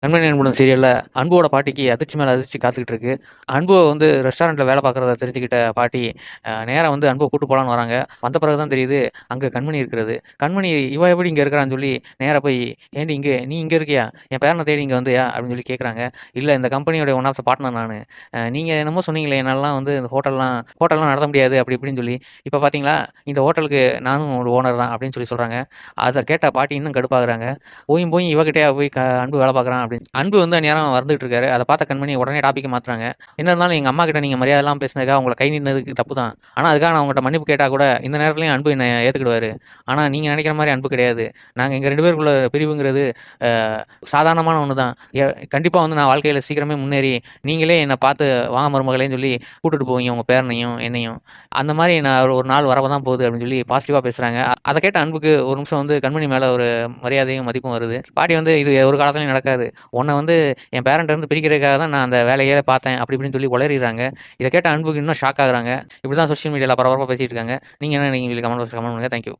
கண்மணி அன்புடன் சீரியல்ல அன்புவோட பாட்டிக்கு அதிர்ச்சி மேல அதிர்ச்சி காத்துக்கிட்டு இருக்கு. அன்பு வந்து ரெஸ்டாரண்ட்ல வேலை பார்க்குறத தெரிஞ்சுக்கிட்ட பாட்டி நேரா வந்து அன்புவ கூட்டு போலான்னு வராங்க. வந்த பிறகு தான் தெரியுது அங்க கண்மணி இருக்கிறது. கண்மணி இவ எப்படி இங்க இருக்கிறான்னு சொல்லி நேரா போய் ஏன்டி நீ இங்க இருக்கியா? என் பேரன தேடி இங்க வந்தியா? அப்படின்னு சொல்லி கேட்குறாங்க. இல்ல இந்த கம்பெனியோட ஒன் ஆஃப் த பார்ட்னர் நானு. நீங்க என்னமோ சொன்னீங்களே என்னாலலாம் வந்து இந்த ஹோட்டல்லாம் நடத்த முடியாது அப்படி இப்படின்னு சொல்லி. இப்ப பார்த்தீங்களா இந்த ஹோட்டலுக்கு நானும் ஒரு ஓனர் தான் அப்படின்னு சொல்லி சொல்றாங்க. அத கேட்ட பாட்டி இன்னும் கடுப்பாகுறாங்க. போயும் இவகிட்டயா போய் அன்பு வேலை பார்க்குறான் அப்படின்னு. அன்பு வந்து அந்நேரம் வந்துட்டு இருக்காரு. அதை பார்த்த கண்மணி உடனே டாபிக் மாத்துறாங்க. என்ன இருந்தாலும் எங்க அம்மா கிட்ட நீங்க மரியாதை இல்லாம பேசினதுக்காக உங்களை கை நீட்டினதுக்கு தப்பு தான். ஆனா அதுக்காக நான் உங்கள்கிட்ட மன்னிப்பு கேட்டா கூட இந்த நேரத்துலயும் அன்பு என்னை ஏத்துக்கிடுவாரு. ஆனா நீங்க நினைக்கிற மாதிரி அன்பு கிடையாது. நாங்க எங்க 2 பேருக்குள்ள பிரிவுங்கிறது சாதாரணமான ஒன்று தான். கண்டிப்பா வந்து நான் வாழ்க்கையில சீக்கிரமே முன்னேறி நீங்களே என்னை பார்த்து வாங்க மருமகளேன்னு சொல்லி கூட்டிட்டு போவீங்க உங்க பேரனையும் என்னையும். அந்த மாதிரி நான் ஒரு நாள் வரவ தான் போகுது அப்படின்னு சொல்லி பாசிட்டிவா பேசுறாங்க. அதை கேட்ட அன்புக்கு ஒரு நிமிஷம் வந்து கண்மணி மேல ஒரு மரியாதையும் மதிப்பும் வருது. பாட்டி வந்து இது ஒரு காலத்துலயும் நடக்காது. உன்னை வந்து என் பேரண்ட்ட இருந்து பிரிக்கிறதுக்காக தான் நான் அந்த வேலையே பார்த்தேன் அப்படி இப்படின்னு சொல்லி உளறிறாங்க. இதை கேட்ட அன்புக்கு இன்னும் ஷாக் ஆகுறாங்க. இப்படி தான் சோஷியல் மீடியால பரபரப்பா பேசிட்டு இருக்காங்க. நீங்க என்ன நினைக்கிறீங்க? கமெண்ட் பாக்ஸ்ல கமெண்ட் பண்ணுங்க. Thank you.